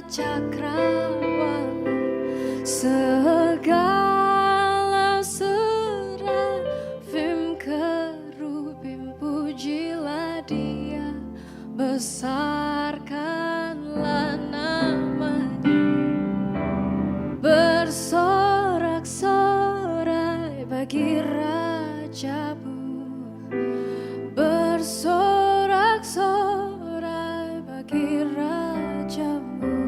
cakrawala, segala serafim kerubim, pujilah Dia, besarkanlah namanya, bersorak-sorai bagi Rajamu, bersorak-sorai bagi Rajamu,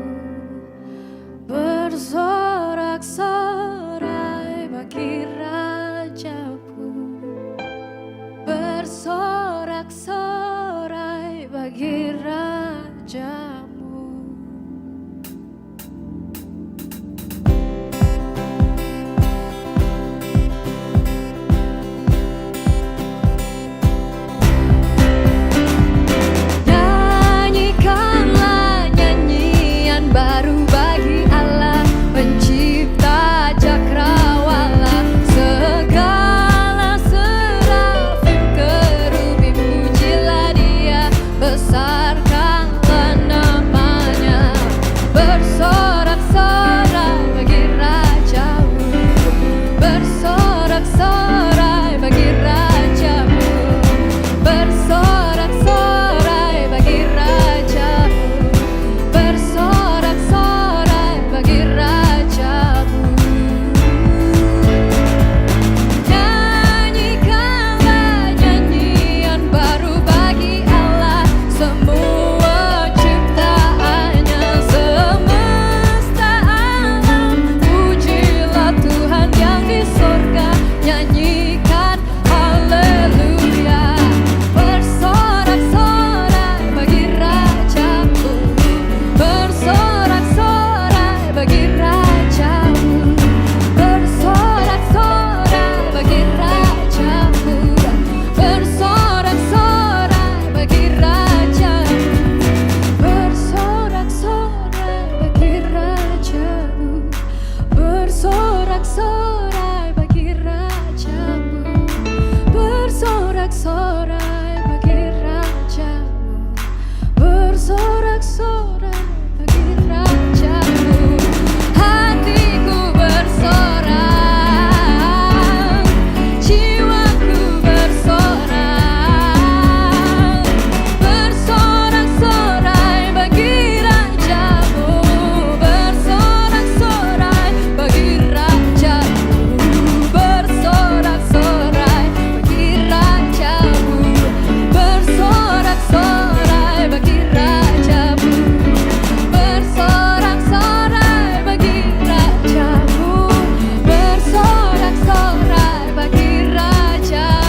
bersorak-sorai bagi Rajamu, bersorak-sorai bagi Rajamu. Nyanyikanlah nyanyian baru bagi Allah, pencipta cakrawala, segala serafim kerubim, pujilah Dia, besarkanlah namanya, bersorak-sorai bagi Rajamu, bersorak-sorai bagi Rajamu, bersorak-sorai bagi Rajamu, bersorak-sorai bagi Rajamu. Nyanyikanlah nyanyian baru bagi Allah, semua ciptaannya, semesta alam, pujilah Tuhan yang di sorga, nyanyikan haleluya, bersorak-sorai bagi Rajamu, bersorak-sorai bagi Rajamu, bersorak-sorai bagi Rajamu, bersorak-sorai bagi Rajamu, bersorak-sorai bagi Rajamu, bersorak-sorai bagi Rajamu, bersorak-sorai bagi Rajamu, bersorak-sorai bagi Rajamu. Hatiku bersorak, jiwaku bersorak, bersorak-sorai bagi Rajamu, bersorak-sorai bagi Rajamu, bersorak-sorai bagi Rajamu, bersorak-sorai bagi Rajamu, bersorak-sorai bagi Rajamu, bersorak-sorai bagi Rajamu.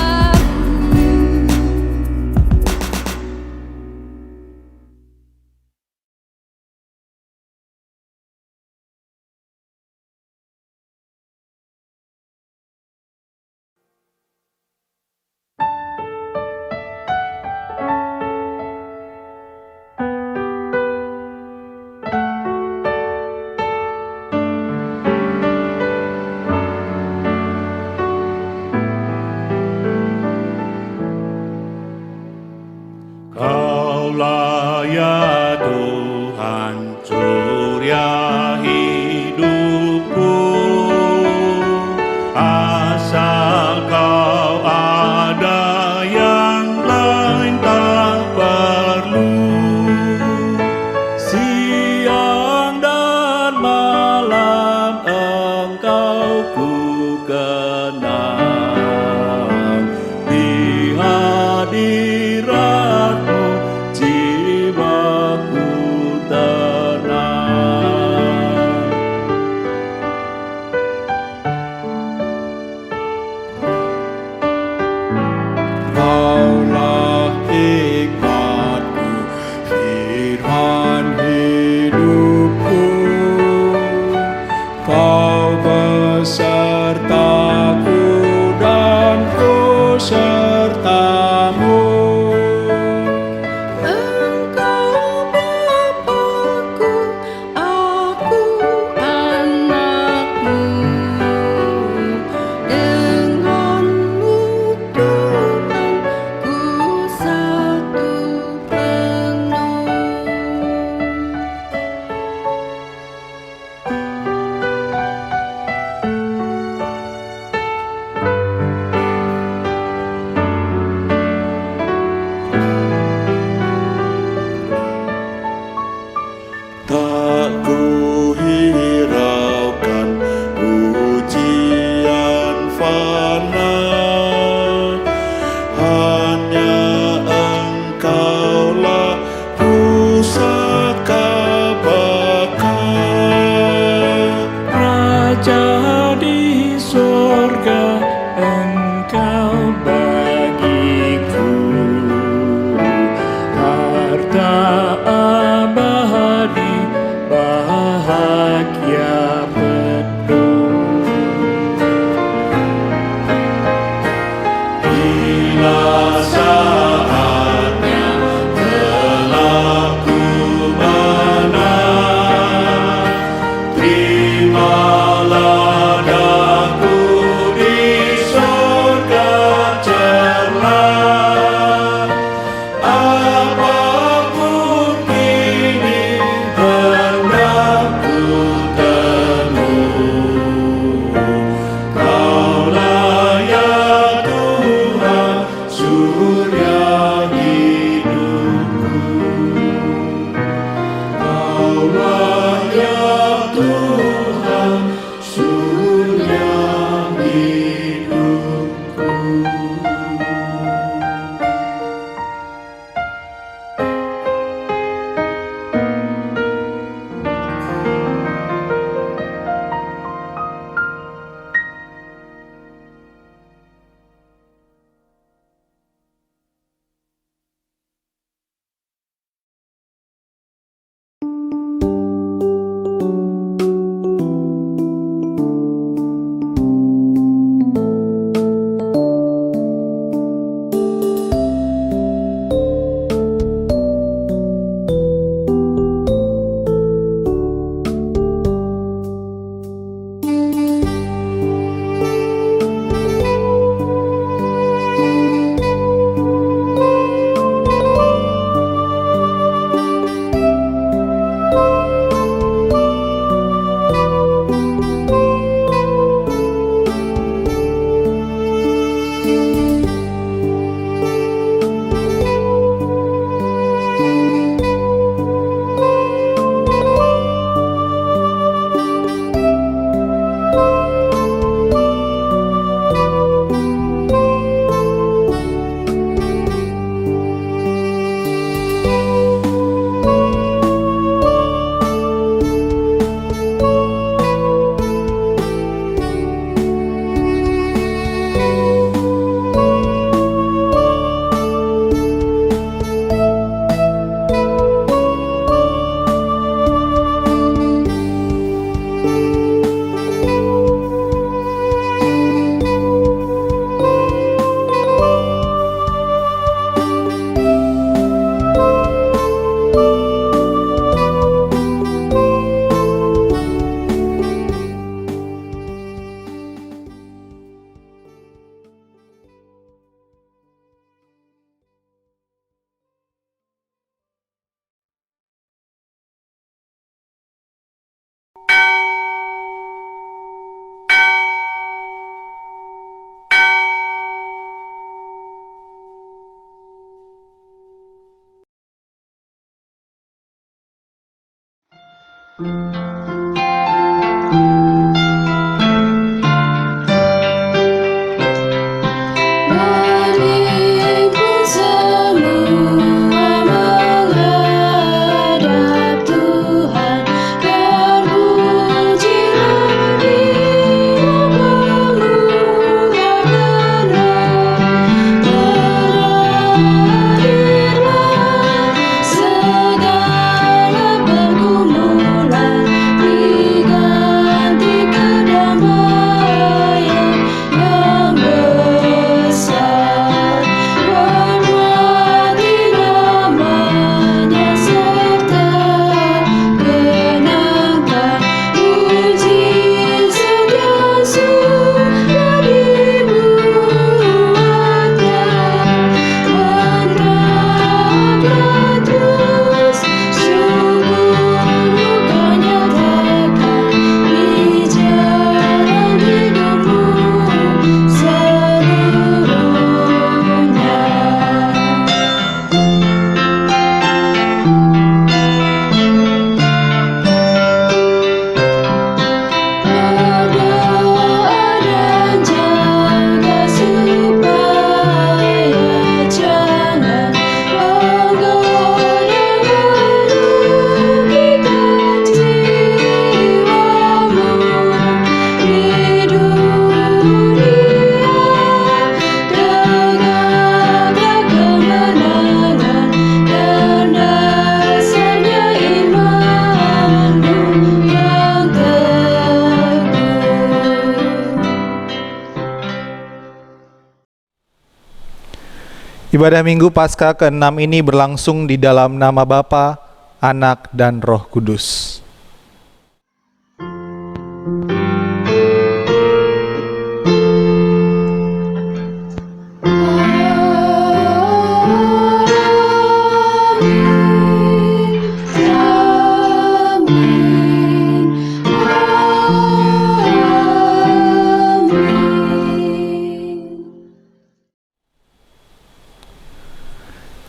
Kaulah ya Tuhan, surya hidupku, asal Kau ada yang lain tak perlu. Siang dan malam Engkau ku kenal, di hadirat-Mu jiwaku tenang. Kaulah hikmatku, firman hidupku, Kau besertaku bahagia penuh. Bila saatnya telah ku menang, terimalah daku di surga cerah. Apapun kini hendak ku temui, Kaulah ya Tuhan, surya hidupku. Kaulah ya Tuhan, surya hidupku. Mari semua menghadap Tuhan, terpujilah Dia pemuliaan, berakhirlah segala pergumulan. Ibadah Minggu Paskah ke-6 ini berlangsung di dalam nama Bapa, Anak, dan Roh Kudus.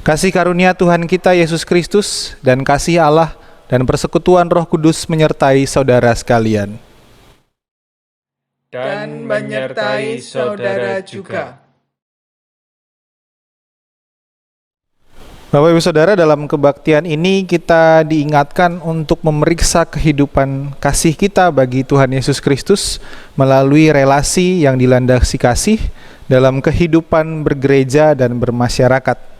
Kasih karunia Tuhan kita Yesus Kristus dan kasih Allah dan persekutuan Roh Kudus menyertai saudara sekalian. Dan menyertai saudara juga. Bapak Ibu Saudara, dalam kebaktian ini kita diingatkan untuk memeriksa kehidupan kasih kita bagi Tuhan Yesus Kristus melalui relasi yang dilandasi kasih dalam kehidupan bergereja dan bermasyarakat.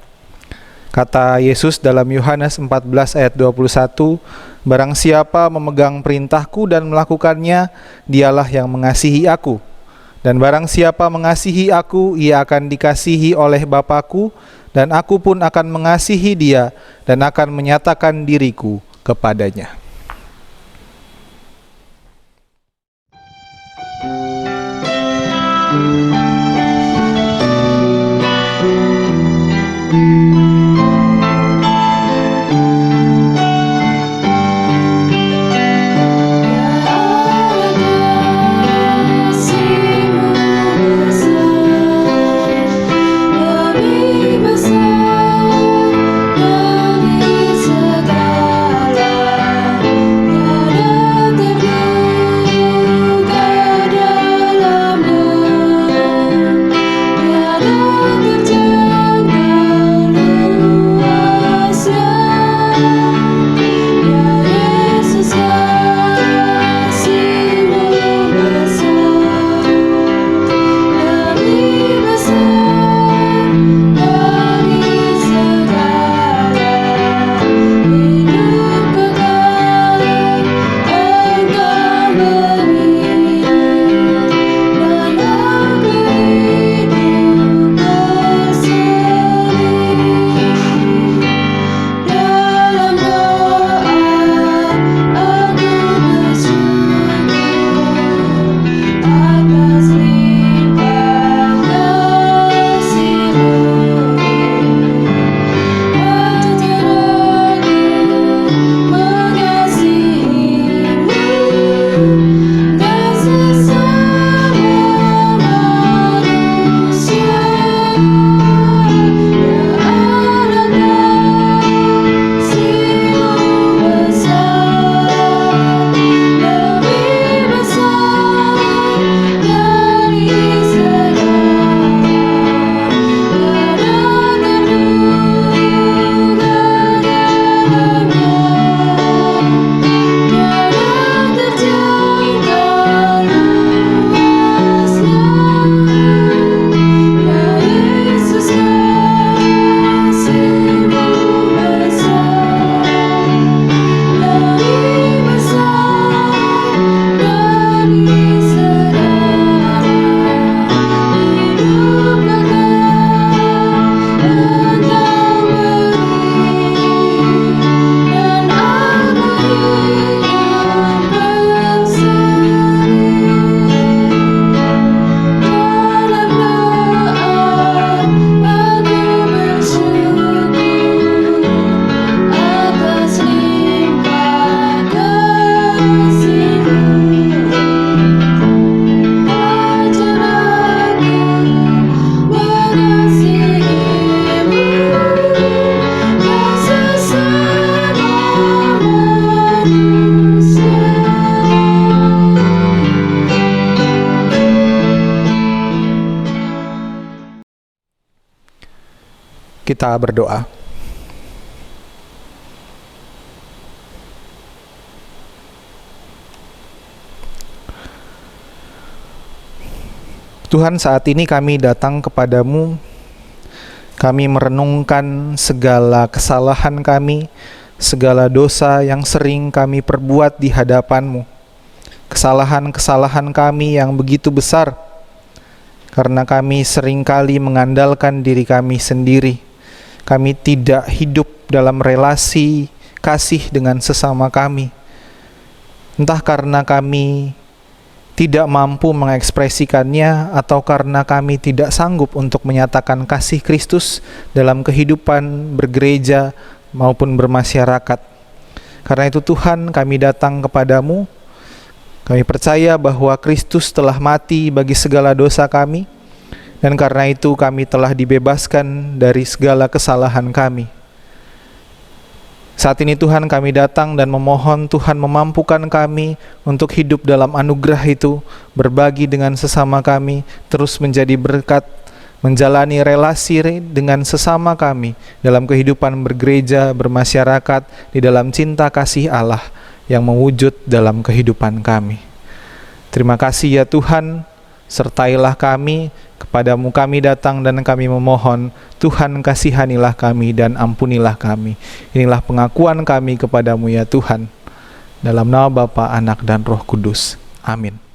Kata Yesus dalam Yohanes 14 ayat 21, "Barang siapa memegang perintahku dan melakukannya, dialah yang mengasihi aku. Dan barang siapa mengasihi aku, ia akan dikasihi oleh Bapa-Ku, dan aku pun akan mengasihi dia dan akan menyatakan diriku kepadanya." Kita berdoa. Tuhan, saat ini kami datang kepadamu, kami merenungkan segala kesalahan kami, segala dosa yang sering kami perbuat di hadapan-Mu, kesalahan-kesalahan kami yang begitu besar. karena kami seringkali mengandalkan diri kami sendiri. Kami tidak hidup dalam relasi kasih dengan sesama kami. Entah karena kami tidak mampu mengekspresikannya atau karena kami tidak sanggup untuk menyatakan kasih Kristus dalam kehidupan bergereja maupun bermasyarakat. Karena itu Tuhan, kami datang kepadamu. Kami percaya bahwa Kristus telah mati bagi segala dosa kami, dan karena itu kami telah dibebaskan dari segala kesalahan kami. Saat ini Tuhan, kami datang dan memohon Tuhan memampukan kami untuk hidup dalam anugerah itu, berbagi dengan sesama kami, terus menjadi berkat, menjalani relasi dengan sesama kami dalam kehidupan bergereja, bermasyarakat, di dalam cinta kasih Allah yang mewujud dalam kehidupan kami. Terima kasih ya Tuhan, sertailah kami, kepadamu kami datang dan kami memohon, Tuhan kasihanilah kami dan ampunilah kami. Inilah pengakuan kami kepadamu ya Tuhan, dalam nama Bapa, Anak, dan Roh Kudus. Amin.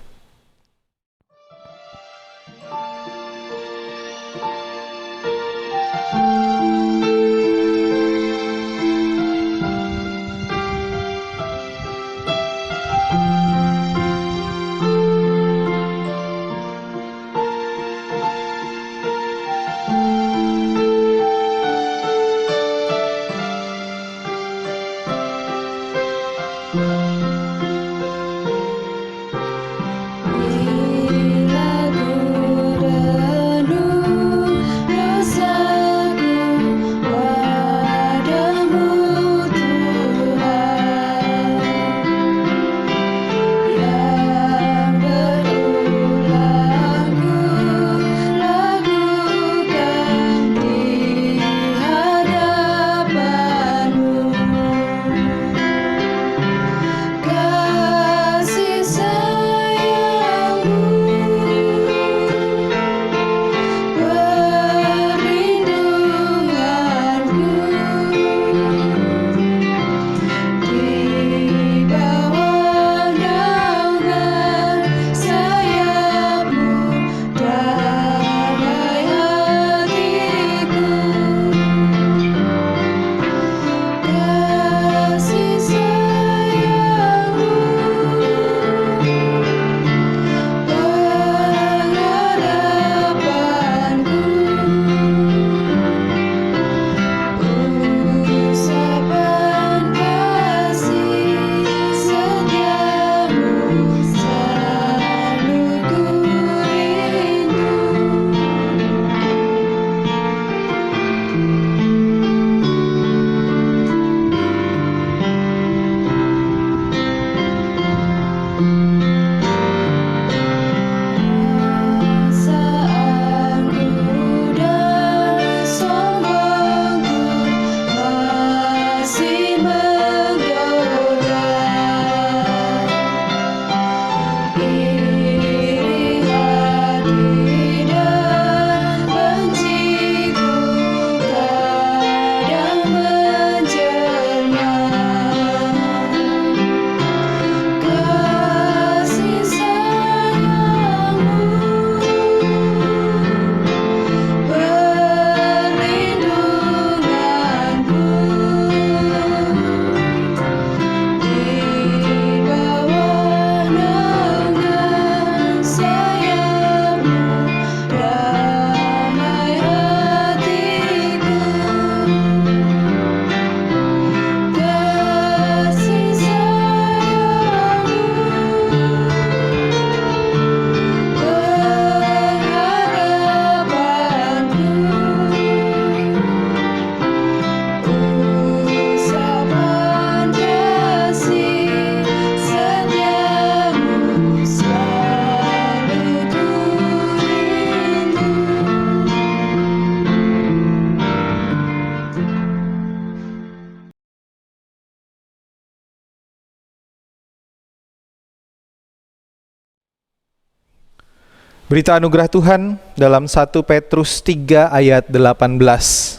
Berita anugerah Tuhan dalam 1 Petrus 3 ayat 18.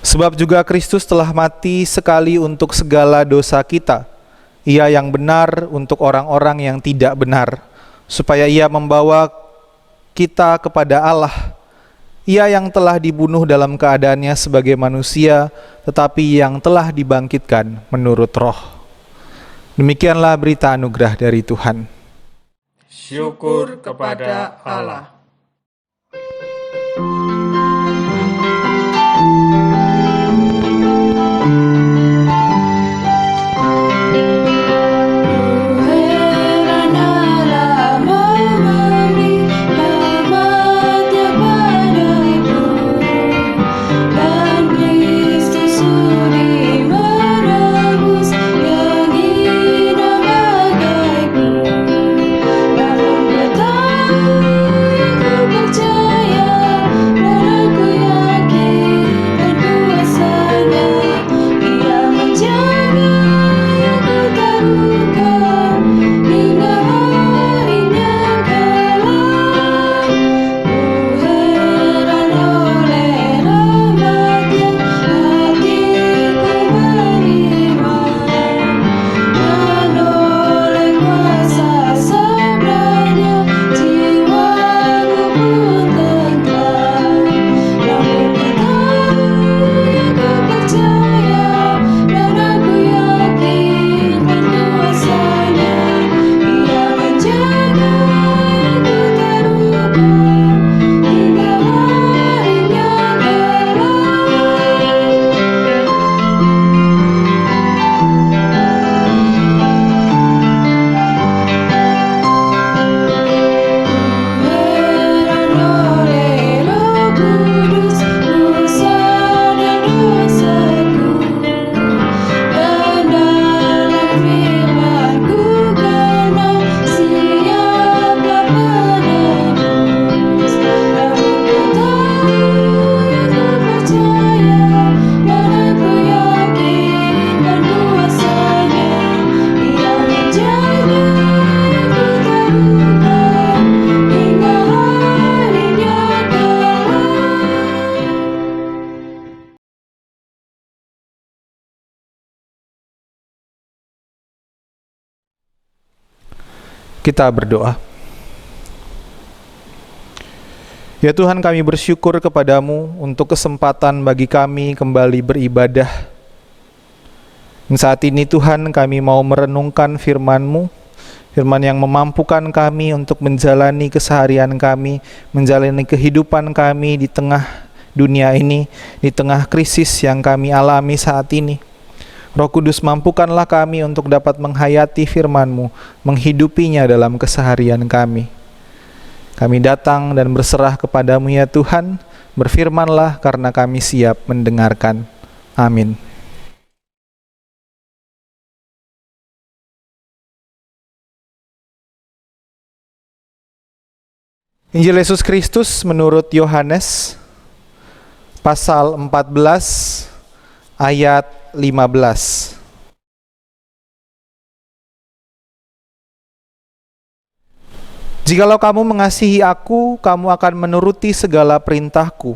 Sebab juga Kristus telah mati sekali untuk segala dosa kita, Ia yang benar untuk orang-orang yang tidak benar, supaya Ia membawa kita kepada Allah. Ia yang telah dibunuh dalam keadaannya sebagai manusia, tetapi yang telah dibangkitkan menurut roh. Demikianlah berita anugerah dari Tuhan. Syukur kepada Allah. Tuhan Allah memberi rahmat-Nya padaku, dan Kristus sudi menebus yang hina bagaiku. Namun ketahui ku percaya, dan aku yakin dan kuasanya, Ia menjaga yang ku taruhkan hingga harinya kelak. Ku heran oleh rahmat-Nya, hatiku beriman, dan oleh kuasa sabda-Nya, jiwaku pun tentram. Namun ketahui ku percaya, dan aku yakin dan kuasanya, Ia menjaga yang ku taruhkan hingga harinya Heran oleh Roh Kudus, dosa dan dosaku, dan dalam firman-Ku karena siapa penebus. Namun ketahui ku percaya, dan aku yakin dan kuasanya, Ia menjaga yang ku taruhkan hingga harinya kelak. Kita berdoa. Ya Tuhan, kami bersyukur kepadamu untuk kesempatan bagi kami kembali beribadah. Dan saat ini Tuhan, kami mau merenungkan firman-Mu, firman yang memampukan kami untuk menjalani keseharian kami, menjalani kehidupan kami di tengah dunia ini, di tengah krisis yang kami alami saat ini. Roh Kudus, mampukanlah kami untuk dapat menghayati firman-Mu, menghidupinya dalam keseharian kami. Kami datang dan berserah kepadamu ya Tuhan, berfirmanlah karena kami siap mendengarkan. Amin. Injil Yesus Kristus menurut Yohanes, pasal 14, ayat 15. Jikalau kamu mengasihi aku, kamu akan menuruti segala perintahku.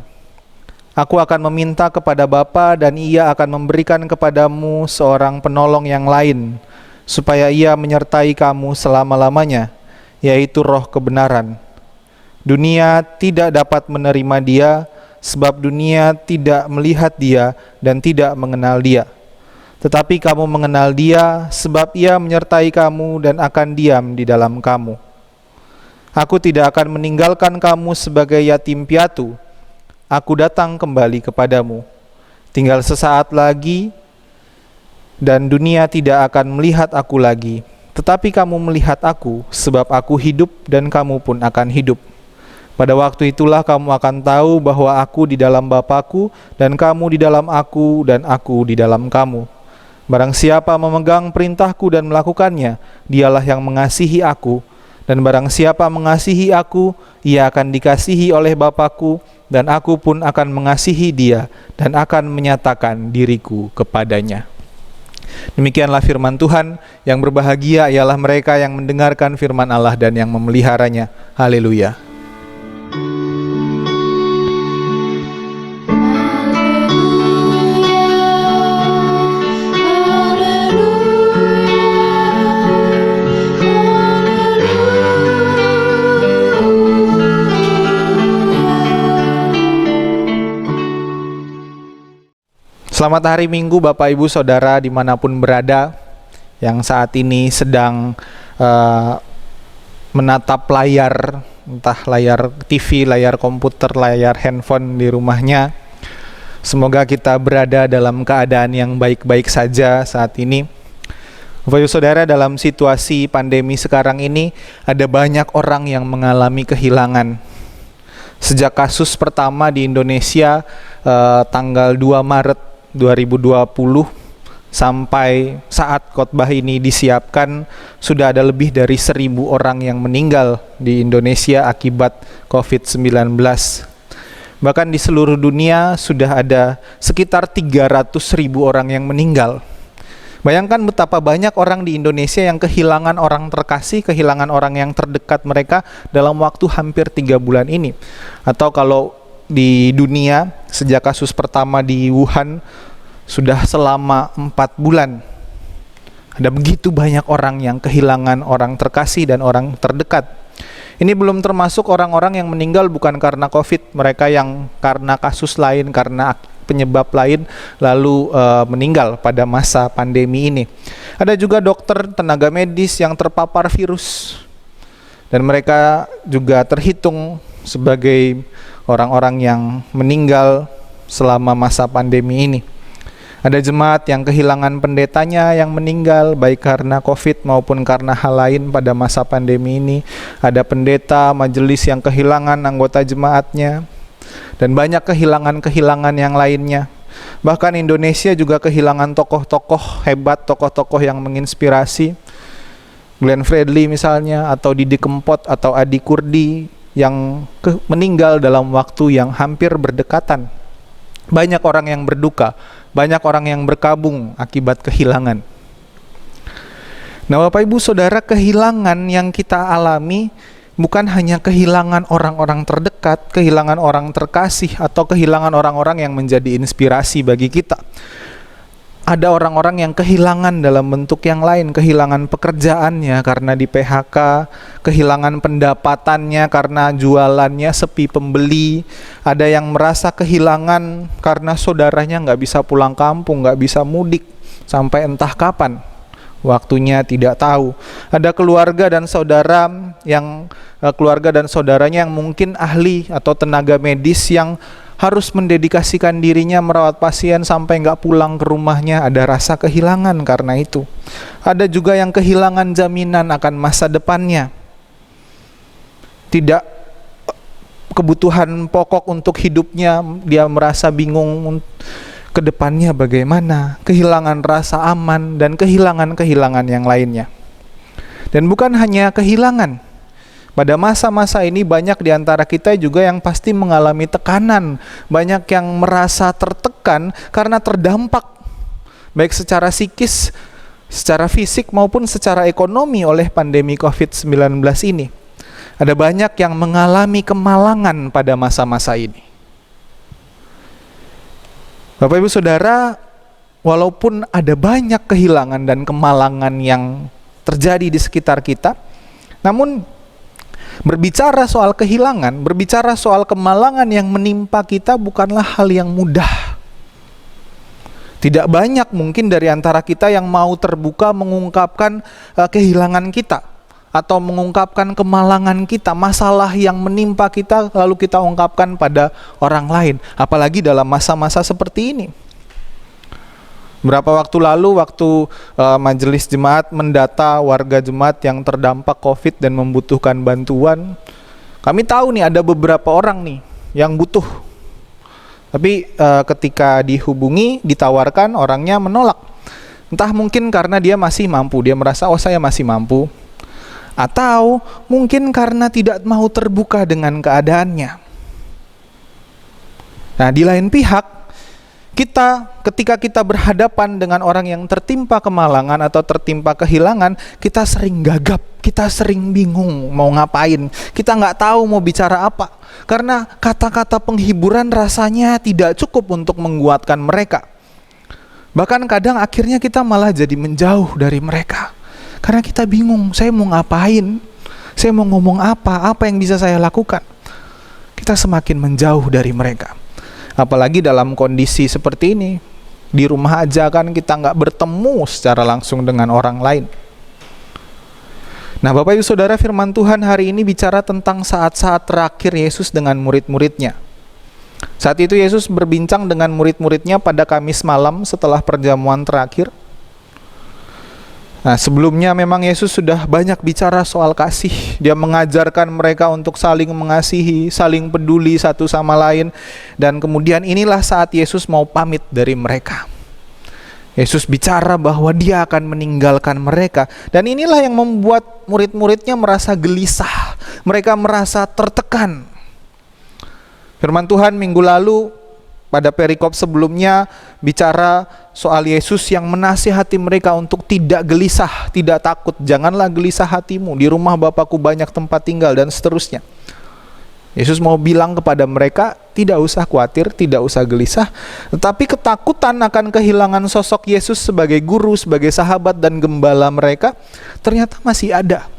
Aku akan meminta kepada Bapa dan Ia akan memberikan kepadamu seorang penolong yang lain, supaya Ia menyertai kamu selama-lamanya, yaitu Roh kebenaran. Dunia tidak dapat menerima Dia, sebab dunia tidak melihat Dia dan tidak mengenal Dia. Tetapi kamu mengenal Dia, sebab Ia menyertai kamu dan akan diam di dalam kamu. Aku tidak akan meninggalkan kamu sebagai yatim piatu. Aku datang kembali kepadamu. Tinggal sesaat lagi, dan dunia tidak akan melihat aku lagi. Tetapi kamu melihat aku, sebab aku hidup dan kamu pun akan hidup. Pada waktu itulah kamu akan tahu bahwa aku di dalam Bapa-Ku, dan kamu di dalam aku, dan aku di dalam kamu. Barang siapa memegang perintahku dan melakukannya, dialah yang mengasihi aku. Dan barang siapa mengasihi aku, ia akan dikasihi oleh Bapa-Ku, dan aku pun akan mengasihi dia, dan akan menyatakan diriku kepadanya. Demikianlah firman Tuhan. Yang berbahagia ialah mereka yang mendengarkan firman Allah dan yang memeliharanya. Haleluya. Selamat hari Minggu Bapak Ibu Saudara dimanapun berada yang saat ini sedang menatap layar, entah layar TV, layar komputer, layar handphone di rumahnya. Semoga kita berada dalam keadaan yang baik-baik saja saat ini. Bapak Ibu Saudara, dalam situasi pandemi sekarang ini ada banyak orang yang mengalami kehilangan. Sejak kasus pertama di Indonesia tanggal 2 Maret 2020 sampai saat khotbah ini disiapkan, sudah ada lebih dari 1.000 orang yang meninggal di Indonesia akibat COVID-19. Bahkan di seluruh dunia sudah ada sekitar 300.000 orang yang meninggal. Bayangkan betapa banyak orang di Indonesia yang kehilangan orang terkasih, kehilangan orang yang terdekat mereka dalam waktu hampir 3 bulan ini. Atau kalau di dunia, sejak kasus pertama di Wuhan, sudah selama 4 bulan. Ada begitu banyak orang yang kehilangan orang terkasih dan orang terdekat. Ini belum termasuk orang-orang yang meninggal bukan karena COVID, mereka yang karena kasus lain, karena penyebab lain lalu meninggal pada masa pandemi ini. Ada juga dokter, tenaga medis yang terpapar virus, dan mereka juga terhitung sebagai orang-orang yang meninggal selama masa pandemi ini. Ada jemaat yang kehilangan pendetanya yang meninggal baik karena COVID maupun karena hal lain pada masa pandemi ini. Ada pendeta majelis yang kehilangan anggota jemaatnya, dan banyak kehilangan-kehilangan yang lainnya. Bahkan Indonesia juga kehilangan tokoh-tokoh hebat, tokoh-tokoh yang menginspirasi. Glenn Fredly misalnya, atau Didi Kempot, atau Adi Kurdi yang meninggal dalam waktu yang hampir berdekatan. Banyak orang yang berduka, banyak orang yang berkabung akibat kehilangan. Nah Bapak Ibu Saudara, kehilangan yang kita alami bukan hanya kehilangan orang-orang terdekat, kehilangan orang terkasih, atau kehilangan orang-orang yang menjadi inspirasi bagi kita. Ada orang-orang yang kehilangan dalam bentuk yang lain, kehilangan pekerjaannya karena di PHK, kehilangan pendapatannya karena jualannya sepi pembeli. Ada yang merasa kehilangan karena saudaranya nggak bisa pulang kampung, nggak bisa mudik sampai entah kapan. Waktunya tidak tahu. Ada keluarga dan saudaranya yang mungkin ahli atau tenaga medis yang harus mendedikasikan dirinya merawat pasien sampai nggak pulang ke rumahnya. Ada rasa kehilangan karena itu. Ada juga yang kehilangan jaminan akan masa depannya. Tidak kebutuhan pokok untuk hidupnya, dia merasa bingung ke depannya bagaimana, kehilangan rasa aman, dan kehilangan-kehilangan yang lainnya. Dan bukan hanya kehilangan, pada masa-masa ini banyak di antara kita juga yang pasti mengalami tekanan, banyak yang merasa tertekan karena terdampak baik secara psikis, secara fisik maupun secara ekonomi oleh pandemi COVID-19 ini. Ada banyak yang mengalami kemalangan pada masa-masa ini. Bapak Ibu Saudara, walaupun ada banyak kehilangan dan kemalangan yang terjadi di sekitar kita, namun berbicara soal kehilangan, berbicara soal kemalangan yang menimpa kita bukanlah hal yang mudah. Tidak banyak mungkin dari antara kita yang mau terbuka mengungkapkan kehilangan kita, atau mengungkapkan kemalangan kita, masalah yang menimpa kita lalu kita ungkapkan pada orang lain, apalagi dalam masa-masa seperti ini. Berapa waktu lalu, waktu majelis jemaat mendata warga jemaat yang terdampak COVID dan membutuhkan bantuan, kami tahu nih ada beberapa orang nih yang butuh. Tapi ketika dihubungi, ditawarkan, orangnya menolak. Entah mungkin karena dia masih mampu, dia merasa oh saya masih mampu. Atau mungkin karena tidak mau terbuka dengan keadaannya. Nah di lain pihak, ketika kita berhadapan dengan orang yang tertimpa kemalangan atau tertimpa kehilangan, kita sering gagap, kita sering bingung mau ngapain, kita nggak tahu mau bicara apa, karena kata-kata penghiburan rasanya tidak cukup untuk menguatkan mereka. Bahkan kadang akhirnya kita malah jadi menjauh dari mereka, karena kita bingung, saya mau ngapain, saya mau ngomong apa yang bisa saya lakukan. Kita semakin menjauh dari mereka. Apalagi dalam kondisi seperti ini, Di rumah aja kan kita nggak bertemu secara langsung dengan orang lain. Nah, Bapak Ibu Saudara, firman Tuhan hari ini bicara tentang saat-saat terakhir Yesus dengan murid-muridnya. Saat itu Yesus berbincang dengan murid-muridnya pada Kamis malam setelah perjamuan terakhir. Nah, sebelumnya memang Yesus sudah banyak bicara soal kasih. Dia mengajarkan mereka untuk saling mengasihi, saling peduli satu sama lain. Dan kemudian inilah saat Yesus mau pamit dari mereka. Yesus bicara bahwa dia akan meninggalkan mereka. Dan inilah yang membuat murid-muridnya merasa gelisah. Mereka merasa tertekan. Firman Tuhan minggu lalu pada perikop sebelumnya bicara soal Yesus yang menasihati mereka untuk tidak gelisah, tidak takut. Janganlah gelisah hatimu, di rumah Bapakku banyak tempat tinggal, dan seterusnya. Yesus mau bilang kepada mereka, tidak usah khawatir, tidak usah gelisah. Tetapi ketakutan akan kehilangan sosok Yesus sebagai guru, sebagai sahabat dan gembala mereka ternyata masih ada.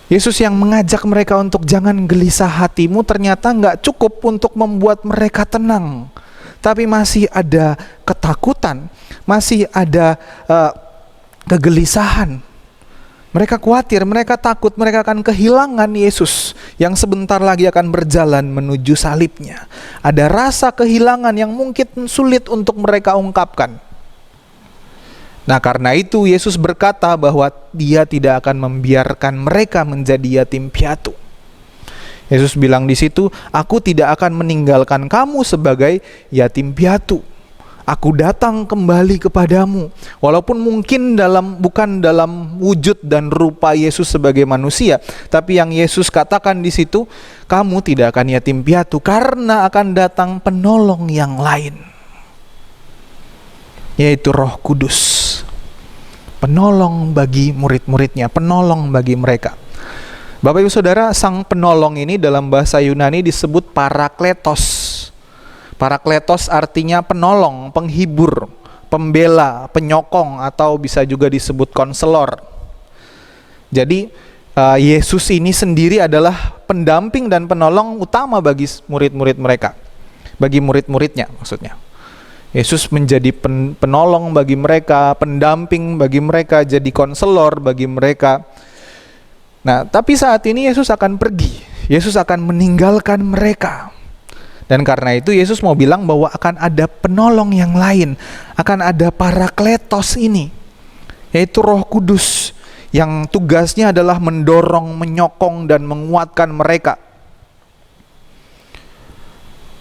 Yesus yang mengajak mereka untuk jangan gelisah hatimu ternyata nggak cukup untuk membuat mereka tenang. Tapi masih ada ketakutan, masih ada kegelisahan. Mereka khawatir, mereka takut, mereka akan kehilangan Yesus yang sebentar lagi akan berjalan menuju salibnya. Ada rasa kehilangan yang mungkin sulit untuk mereka ungkapkan. Nah, karena itu Yesus berkata bahwa dia tidak akan membiarkan mereka menjadi yatim piatu. Yesus bilang di situ, aku tidak akan meninggalkan kamu sebagai yatim piatu. Aku datang kembali kepadamu. Walaupun mungkin bukan dalam wujud dan rupa Yesus sebagai manusia, tapi yang Yesus katakan di situ, kamu tidak akan yatim piatu karena akan datang penolong yang lain, yaitu Roh Kudus. Penolong bagi murid-muridnya, penolong bagi mereka. Bapak Ibu Saudara, sang penolong ini dalam bahasa Yunani disebut parakletos. Parakletos artinya penolong, penghibur, pembela, penyokong, atau bisa juga disebut konselor. Jadi Yesus ini sendiri adalah pendamping dan penolong utama bagi murid-murid mereka, bagi murid-muridnya maksudnya. Yesus menjadi penolong bagi mereka, pendamping bagi mereka, jadi konselor bagi mereka. Nah, tapi saat ini Yesus akan pergi. Yesus akan meninggalkan mereka. Dan karena itu Yesus mau bilang bahwa akan ada penolong yang lain. Akan ada parakletos ini, yaitu Roh Kudus, yang tugasnya adalah mendorong, menyokong, dan menguatkan mereka.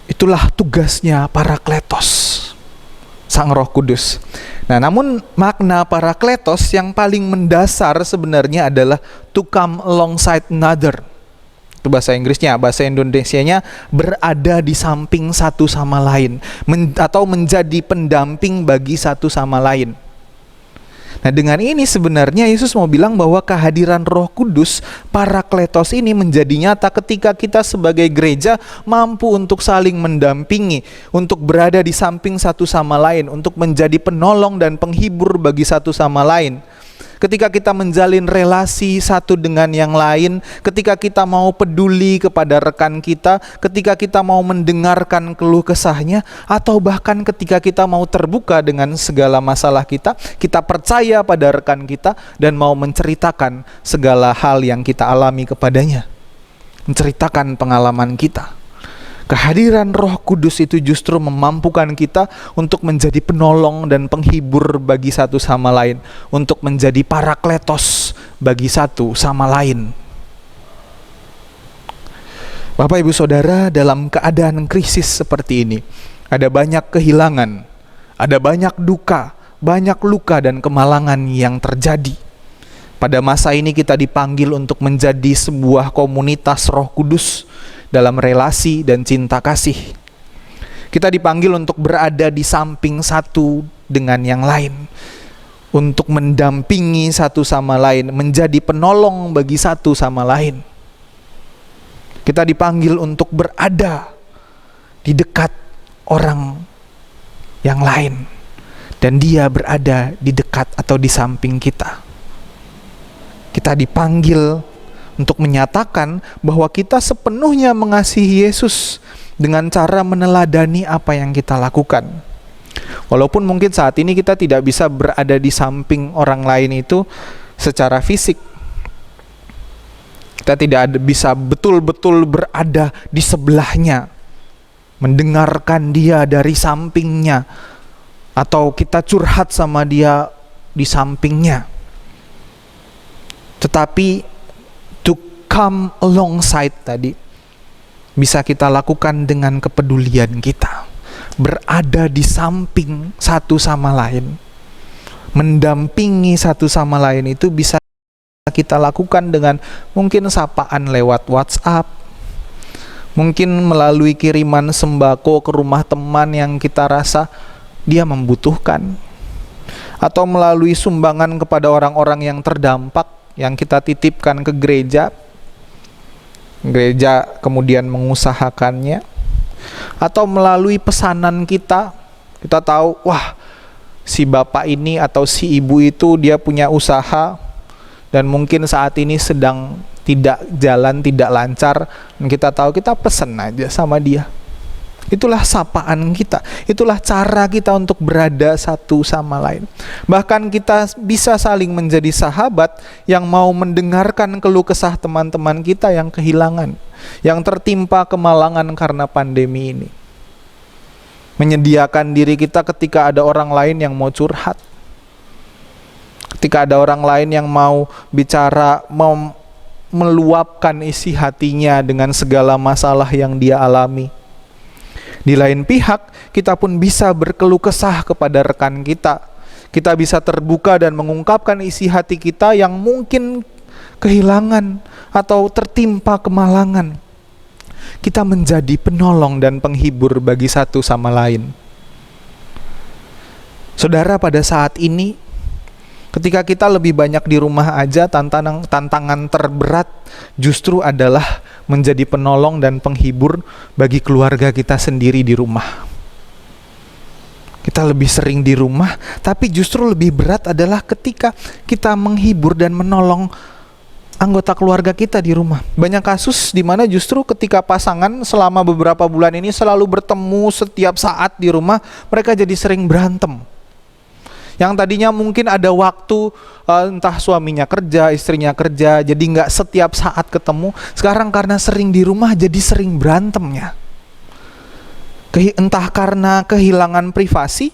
Itulah tugasnya parakletos, Sang Roh Kudus. Nah, namun makna parakletos yang paling mendasar sebenarnya adalah to come alongside another. Itu bahasa Inggrisnya, bahasa Indonesianya berada di samping satu sama lain, atau menjadi pendamping bagi satu sama lain. Nah, dengan ini sebenarnya Yesus mau bilang bahwa kehadiran Roh Kudus, parakletos ini menjadi nyata ketika kita sebagai gereja mampu untuk saling mendampingi, untuk berada di samping satu sama lain, untuk menjadi penolong dan penghibur bagi satu sama lain. Ketika kita menjalin relasi satu dengan yang lain, ketika kita mau peduli kepada rekan kita, ketika kita mau mendengarkan keluh kesahnya, atau bahkan ketika kita mau terbuka dengan segala masalah kita, kita percaya pada rekan kita dan mau menceritakan segala hal yang kita alami kepadanya, menceritakan pengalaman kita. Kehadiran Roh Kudus itu justru memampukan kita untuk menjadi penolong dan penghibur bagi satu sama lain, untuk menjadi parakletos bagi satu sama lain. Bapak Ibu Saudara, dalam keadaan krisis seperti ini, ada banyak kehilangan, ada banyak duka, banyak luka dan kemalangan yang terjadi. Pada masa ini kita dipanggil untuk menjadi sebuah komunitas Roh Kudus dalam relasi dan cinta kasih. Kita dipanggil untuk berada di samping satu dengan yang lain, untuk mendampingi satu sama lain, menjadi penolong bagi satu sama lain. Kita dipanggil untuk berada di dekat orang yang lain, dan dia berada di dekat atau di samping kita. Kita dipanggil untuk menyatakan bahwa kita sepenuhnya mengasihi Yesus dengan cara meneladani apa yang kita lakukan. Walaupun mungkin saat ini kita tidak bisa berada di samping orang lain itu secara fisik. Kita tidak bisa betul-betul berada di sebelahnya, mendengarkan dia dari sampingnya, atau kita curhat sama dia di sampingnya. Tetapi to come alongside tadi bisa kita lakukan dengan kepedulian kita, berada di samping satu sama lain, mendampingi satu sama lain. Itu bisa kita lakukan dengan mungkin sapaan lewat WhatsApp, mungkin melalui kiriman sembako ke rumah teman yang kita rasa dia membutuhkan, atau melalui sumbangan kepada orang-orang yang terdampak yang kita titipkan ke gereja kemudian mengusahakannya, atau melalui pesanan kita tahu, wah, si bapak ini atau si ibu itu dia punya usaha dan mungkin saat ini sedang tidak jalan, tidak lancar, dan kita tahu, kita pesan aja sama dia. Itulah sapaan kita, itulah cara kita untuk berada satu sama lain. Bahkan kita bisa saling menjadi sahabat yang mau mendengarkan keluh kesah teman-teman kita yang kehilangan, yang tertimpa kemalangan karena pandemi ini. Menyediakan diri kita ketika ada orang lain yang mau curhat, ketika ada orang lain yang mau bicara, mau meluapkan isi hatinya dengan segala masalah yang dia alami. Di lain pihak, kita pun bisa berkeluh kesah kepada rekan kita. Kita bisa terbuka dan mengungkapkan isi hati kita yang mungkin kehilangan atau tertimpa kemalangan. Kita menjadi penolong dan penghibur bagi satu sama lain. Saudara, pada saat ini, ketika kita lebih banyak di rumah aja, tantangan terberat justru adalah menjadi penolong dan penghibur bagi keluarga kita sendiri di rumah. Kita lebih sering di rumah, tapi justru lebih berat adalah ketika kita menghibur dan menolong anggota keluarga kita di rumah. Banyak kasus di mana justru ketika pasangan selama beberapa bulan ini selalu bertemu setiap saat di rumah, mereka jadi sering berantem. Yang tadinya mungkin ada waktu, entah suaminya kerja, istrinya kerja, jadi nggak setiap saat ketemu. Sekarang karena sering di rumah, jadi sering berantemnya. Entah karena kehilangan privasi,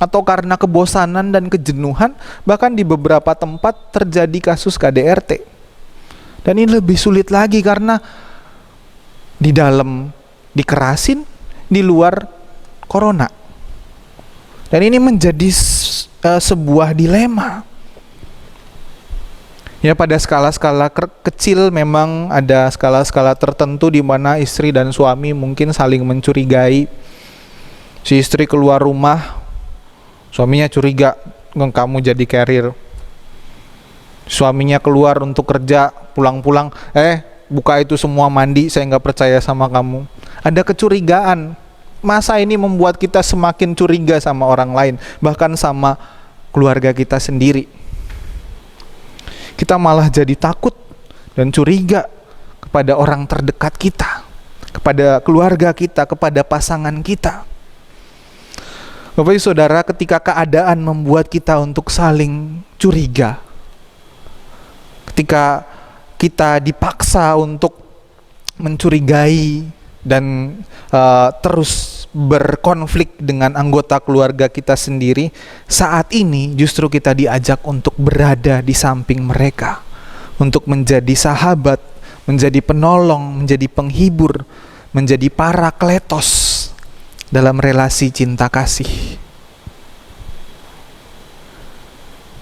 atau karena kebosanan dan kejenuhan. Bahkan di beberapa tempat terjadi kasus KDRT. Dan ini lebih sulit lagi karena di dalam dikerasin, di luar corona. Dan ini menjadi sebuah dilema. Ya, pada skala-skala kecil memang ada skala-skala tertentu di mana istri dan suami mungkin saling mencurigai. Si istri keluar rumah, suaminya curiga, kamu jadi carrier. Suaminya keluar untuk kerja, pulang-pulang, buka itu semua mandi, saya nggak percaya sama kamu. Ada kecurigaan. Masa ini membuat kita semakin curiga sama orang lain, bahkan sama keluarga kita sendiri. Kita malah jadi takut dan curiga kepada orang terdekat kita, kepada keluarga kita, kepada pasangan kita. Bapak Ibu Saudara, ketika keadaan membuat kita untuk saling curiga, ketika kita dipaksa untuk mencurigai dan terus berkonflik dengan anggota keluarga kita sendiri, saat ini justru kita diajak untuk berada di samping mereka, untuk menjadi sahabat, menjadi penolong, menjadi penghibur, menjadi parakletos dalam relasi cinta kasih.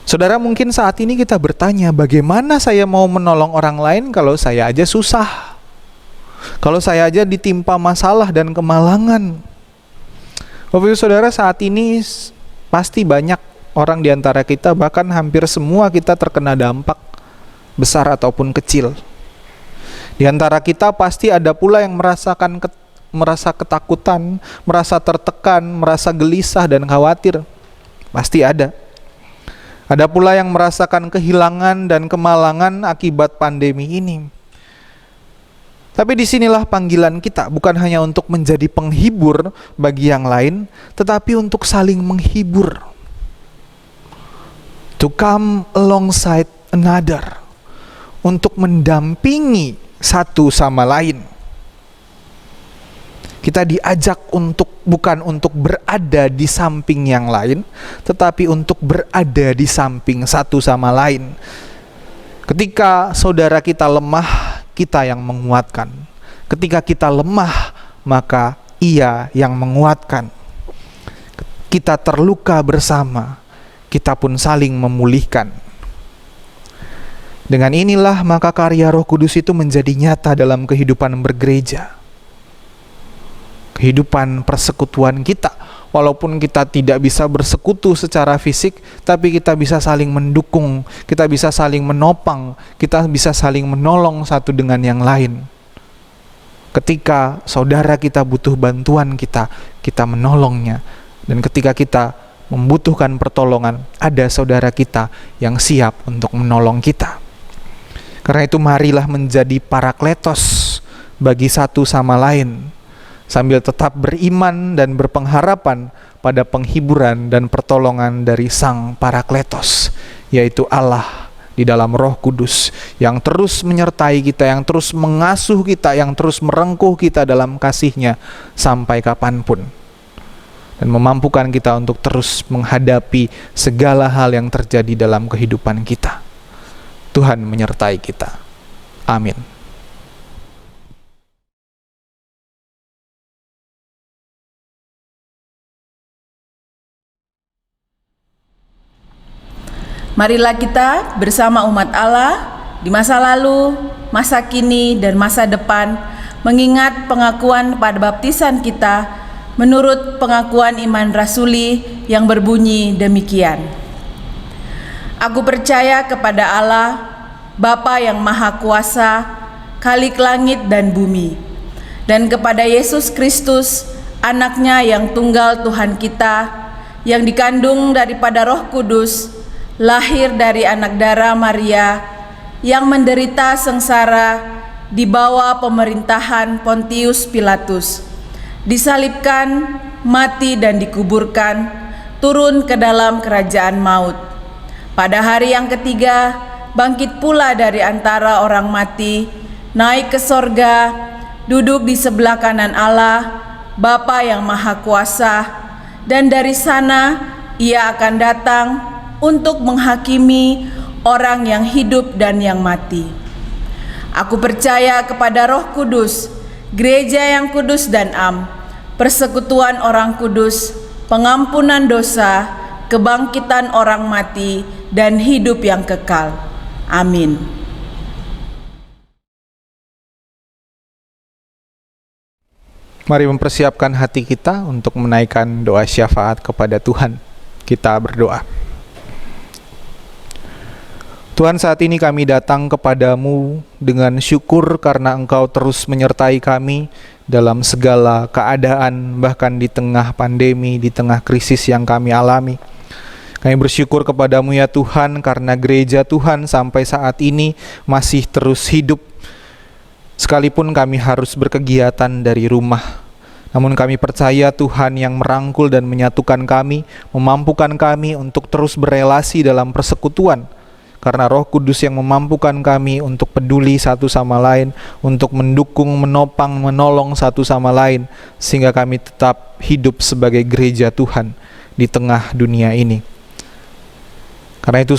Saudara, mungkin saat ini kita bertanya, bagaimana saya mau menolong orang lain kalau saya aja susah? Kalau saya aja ditimpa masalah dan kemalangan? Bapak Ibu Saudara, saat ini pasti banyak orang di antara kita, bahkan hampir semua kita terkena dampak besar ataupun kecil. Di antara kita pasti ada pula yang merasa ketakutan, merasa tertekan, merasa gelisah dan khawatir. Pasti ada. Ada pula yang merasakan kehilangan dan kemalangan akibat pandemi ini. Tapi disinilah panggilan kita, bukan hanya untuk menjadi penghibur bagi yang lain, tetapi untuk saling menghibur. To come alongside another. Untuk mendampingi satu sama lain. Kita diajak bukan untuk berada di samping yang lain, tetapi untuk berada di samping satu sama lain. Ketika saudara kita lemah, kita yang menguatkan. Ketika kita lemah, maka ia yang menguatkan. Kita terluka bersama, kita pun saling memulihkan. Dengan inilah maka karya Roh Kudus itu menjadi nyata dalam kehidupan bergereja. Kehidupan persekutuan kita, walaupun kita tidak bisa bersekutu secara fisik, tapi kita bisa saling mendukung, kita bisa saling menopang, kita bisa saling menolong satu dengan yang lain. Ketika saudara kita butuh bantuan kita menolongnya. Dan ketika kita membutuhkan pertolongan, ada saudara kita yang siap untuk menolong kita. Karena itu marilah menjadi parakletos bagi satu sama lain, sambil tetap beriman dan berpengharapan pada penghiburan dan pertolongan dari Sang Parakletos, yaitu Allah di dalam Roh Kudus, yang terus menyertai kita, yang terus mengasuh kita, yang terus merengkuh kita dalam kasih-Nya sampai kapanpun, dan memampukan kita untuk terus menghadapi segala hal yang terjadi dalam kehidupan kita. Tuhan menyertai kita. Amin. Marilah kita bersama umat Allah di masa lalu, masa kini, dan masa depan mengingat pengakuan pada baptisan kita menurut pengakuan iman rasuli yang berbunyi demikian. Aku percaya kepada Allah, Bapa yang Maha Kuasa, Khalik langit dan bumi, dan kepada Yesus Kristus, Anak-Nya yang tunggal Tuhan kita, yang dikandung daripada Roh Kudus, lahir dari anak darah Maria, yang menderita sengsara di bawah pemerintahan Pontius Pilatus, disalibkan, mati dan dikuburkan, turun ke dalam kerajaan maut. Pada hari yang ketiga, bangkit pula dari antara orang mati, naik ke sorga, duduk di sebelah kanan Allah, Bapa yang Maha Kuasa, dan dari sana Ia akan datang untuk menghakimi orang yang hidup dan yang mati. Aku percaya kepada Roh Kudus, gereja yang kudus dan am, persekutuan orang kudus, pengampunan dosa, kebangkitan orang mati, dan hidup yang kekal. Amin. Mari mempersiapkan hati kita untuk menaikkan doa syafaat kepada Tuhan. Kita berdoa. Tuhan, saat ini kami datang kepadamu dengan syukur karena Engkau terus menyertai kami dalam segala keadaan, bahkan di tengah pandemi, di tengah krisis yang kami alami. Kami bersyukur kepadamu ya Tuhan, karena gereja Tuhan sampai saat ini masih terus hidup. Sekalipun kami harus berkegiatan dari rumah, namun kami percaya Tuhan yang merangkul dan menyatukan kami, memampukan kami untuk terus berelasi dalam persekutuan. Karena Roh Kudus yang memampukan kami untuk peduli satu sama lain, untuk mendukung, menopang, menolong satu sama lain, sehingga kami tetap hidup sebagai gereja Tuhan di tengah dunia ini. Karena itu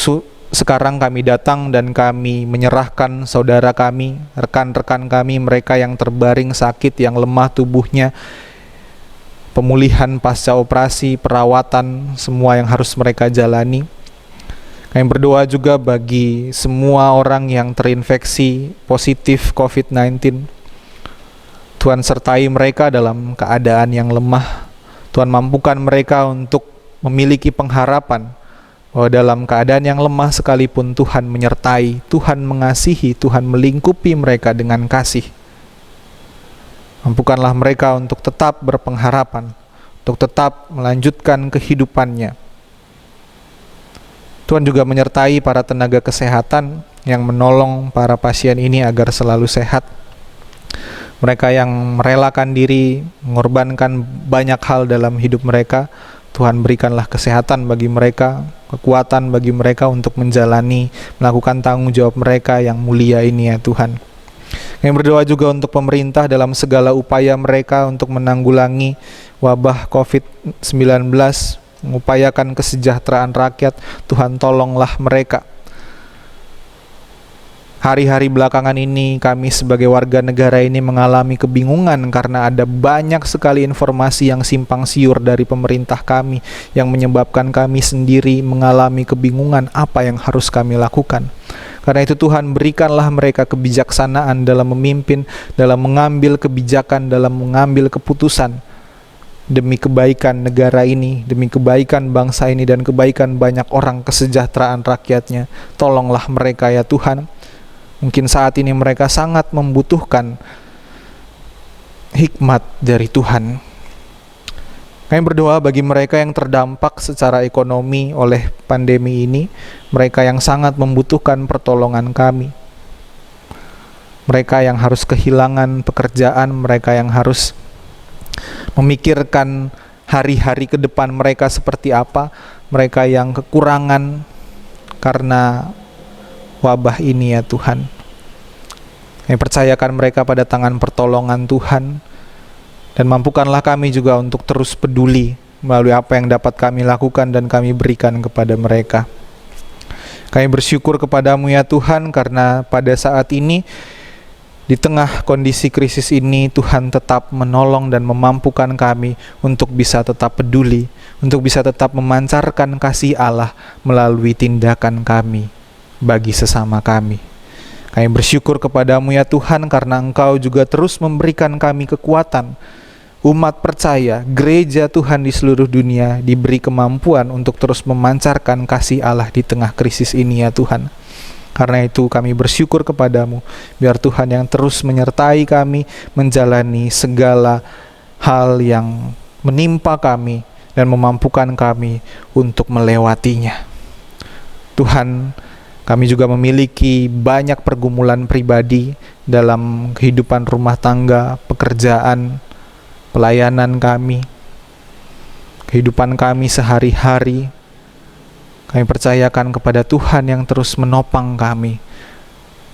sekarang kami datang dan kami menyerahkan saudara kami, rekan-rekan kami, mereka yang terbaring sakit, yang lemah tubuhnya, pemulihan pasca operasi, perawatan, semua yang harus mereka jalani. Kami berdoa juga bagi semua orang yang terinfeksi positif COVID-19. Tuhan sertai mereka dalam keadaan yang lemah. Tuhan mampukan mereka untuk memiliki pengharapan bahwa dalam keadaan yang lemah sekalipun Tuhan menyertai, Tuhan mengasihi, Tuhan melingkupi mereka dengan kasih. Mampukanlah mereka untuk tetap berpengharapan, untuk tetap melanjutkan kehidupannya. Tuhan juga menyertai para tenaga kesehatan yang menolong para pasien ini agar selalu sehat. Mereka yang merelakan diri, mengorbankan banyak hal dalam hidup mereka, Tuhan berikanlah kesehatan bagi mereka, kekuatan bagi mereka untuk menjalani, melakukan tanggung jawab mereka yang mulia ini ya Tuhan. Kami berdoa juga untuk pemerintah dalam segala upaya mereka untuk menanggulangi wabah COVID-19, mengupayakan kesejahteraan rakyat. Tuhan tolonglah mereka. Hari-hari belakangan ini kami sebagai warga negara ini mengalami kebingungan karena ada banyak sekali informasi yang simpang siur dari pemerintah kami yang menyebabkan kami sendiri mengalami kebingungan apa yang harus kami lakukan. Karena itu Tuhan berikanlah mereka kebijaksanaan dalam memimpin, dalam mengambil kebijakan, dalam mengambil keputusan demi kebaikan negara ini, demi kebaikan bangsa ini dan kebaikan banyak orang, kesejahteraan rakyatnya. Tolonglah mereka ya Tuhan. Mungkin saat ini mereka sangat membutuhkan hikmat dari Tuhan. Kami berdoa bagi mereka yang terdampak secara ekonomi oleh pandemi ini, mereka yang sangat membutuhkan pertolongan kami. Mereka yang harus kehilangan pekerjaan, mereka yang harus memikirkan hari-hari ke depan mereka seperti apa, mereka yang kekurangan karena wabah ini ya Tuhan. Kami percayakan mereka pada tangan pertolongan Tuhan. Dan mampukanlah kami juga untuk terus peduli melalui apa yang dapat kami lakukan dan kami berikan kepada mereka. Kami bersyukur kepadamu ya Tuhan karena pada saat ini di tengah kondisi krisis ini Tuhan tetap menolong dan memampukan kami untuk bisa tetap peduli, untuk bisa tetap memancarkan kasih Allah melalui tindakan kami bagi sesama kami. Kami bersyukur kepadamu ya Tuhan karena Engkau juga terus memberikan kami kekuatan. Umat percaya, gereja Tuhan di seluruh dunia diberi kemampuan untuk terus memancarkan kasih Allah di tengah krisis ini ya Tuhan. Karena itu kami bersyukur kepadamu, biar Tuhan yang terus menyertai kami menjalani segala hal yang menimpa kami dan memampukan kami untuk melewatinya. Tuhan, kami juga memiliki banyak pergumulan pribadi dalam kehidupan rumah tangga, pekerjaan, pelayanan kami, kehidupan kami sehari-hari. Kami percayakan kepada Tuhan yang terus menopang kami,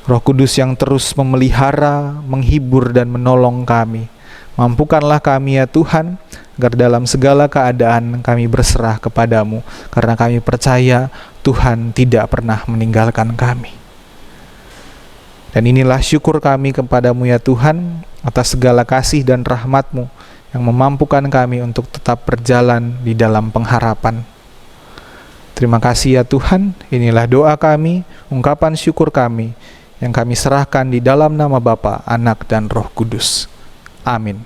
Roh Kudus yang terus memelihara, menghibur dan menolong kami. Mampukanlah kami ya Tuhan, agar dalam segala keadaan kami berserah kepadamu, karena kami percaya Tuhan tidak pernah meninggalkan kami. Dan inilah syukur kami kepadamu ya Tuhan, atas segala kasih dan rahmat-Mu yang memampukan kami untuk tetap berjalan di dalam pengharapan. Terima kasih ya Tuhan, inilah doa kami, ungkapan syukur kami, yang kami serahkan di dalam nama Bapa, Anak, dan Roh Kudus. Amin.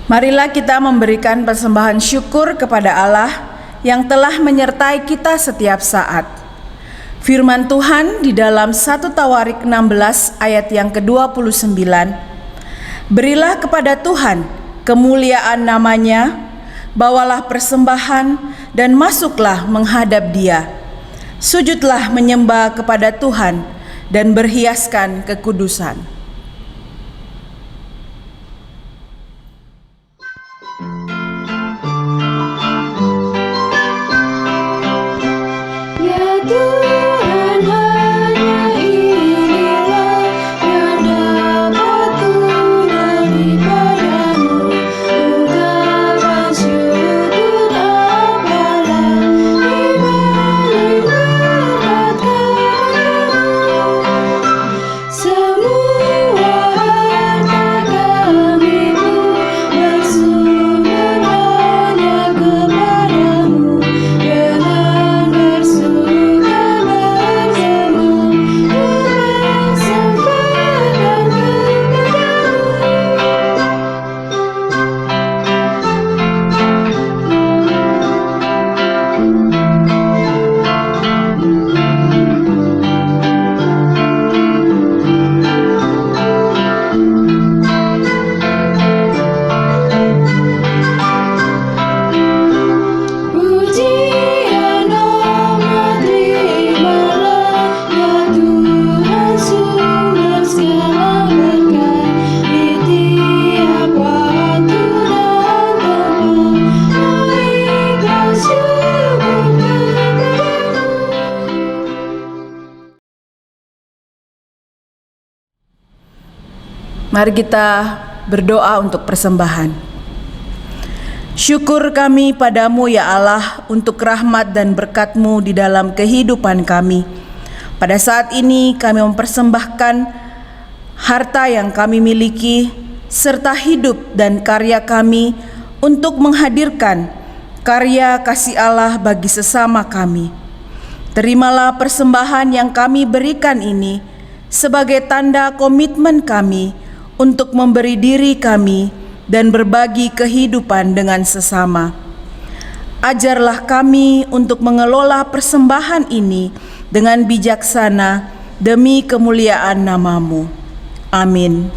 Marilah kita memberikan persembahan syukur kepada Allah yang telah menyertai kita setiap saat. Firman Tuhan di dalam 1 Tawarik 16 ayat yang ke-29. Berilah kepada Tuhan kemuliaan namanya, bawalah persembahan dan masuklah menghadap Dia. Sujudlah menyembah kepada Tuhan dan berhiaskan kekudusan. Semua Mari kita berdoa untuk persembahan. Syukur kami padamu ya Allah untuk rahmat dan berkat-Mu di dalam kehidupan kami. Pada saat ini kami mempersembahkan harta yang kami miliki serta hidup dan karya kami untuk menghadirkan karya kasih Allah bagi sesama kami. Terimalah persembahan yang kami berikan ini sebagai tanda komitmen kami untuk memberi diri kami dan berbagi kehidupan dengan sesama. Ajarlah kami untuk mengelola persembahan ini dengan bijaksana demi kemuliaan nama-Mu. Amin.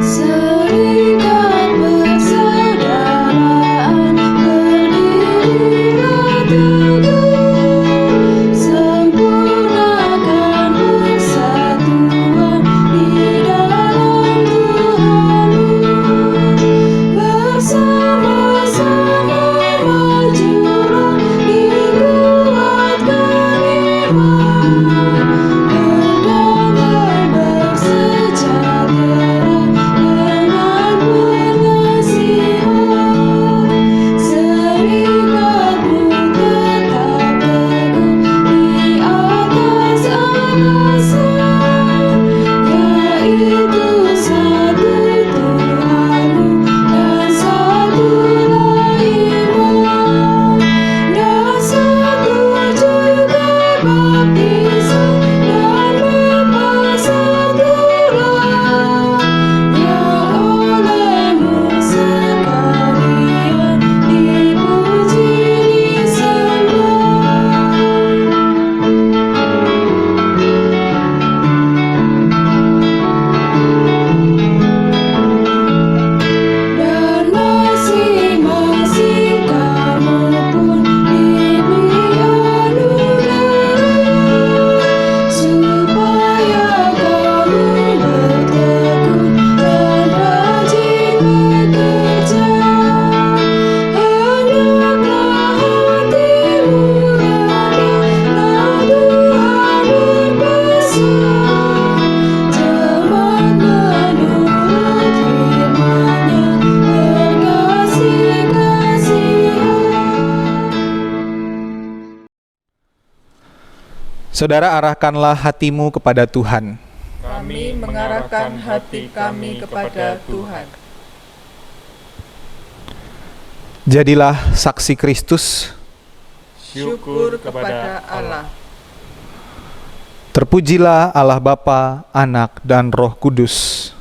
Serikat persaudaraan berdirilah teguh, sempurnakan persatuan di dalam Tuhan-Mu. Bersama-sama majulah dikuatkan iman, berdamai bersejahtera dengan pengasihan. Serikatmu tetap teguh di atas alasan, yaitu satu Tuhanmu dan satulah iman, dan satu juga baptisan dan Bapa satulah, yang oleh-Mu sekalian dipuji disembah. Dan masing-masing kamu pun diberi anugerah, supaya kamu bertekun dan rajin bekerja. Hendaklah hatimu rendah, Tuhan berpesan, jemaat menurut firman-Nya berkasih-kasihan. Saudara, arahkanlah hatimu kepada Tuhan. Kami mengarahkan hati kami kepada Tuhan. Jadilah saksi Kristus. Syukur kepada Allah. Terpujilah Allah Bapa, Anak, dan Roh Kudus.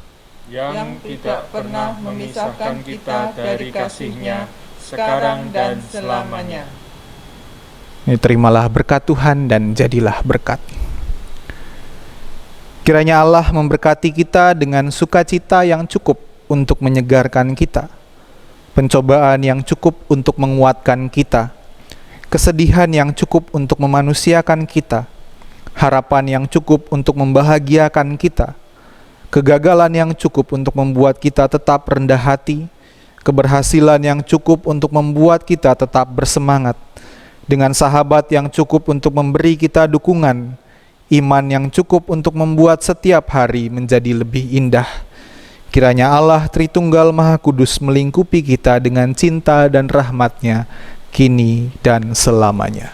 Yang tidak pernah memisahkan kita dari kasih-Nya, sekarang dan selamanya. Terimalah berkat Tuhan dan jadilah berkat. Kiranya Allah memberkati kita dengan sukacita yang cukup untuk menyegarkan kita, pencobaan yang cukup untuk menguatkan kita, kesedihan yang cukup untuk memanusiakan kita, harapan yang cukup untuk membahagiakan kita, kegagalan yang cukup untuk membuat kita tetap rendah hati, keberhasilan yang cukup untuk membuat kita tetap bersemangat, dengan sahabat yang cukup untuk memberi kita dukungan, iman yang cukup untuk membuat setiap hari menjadi lebih indah. Kiranya Allah Tritunggal Maha Kudus melingkupi kita dengan cinta dan rahmat-Nya, kini dan selamanya.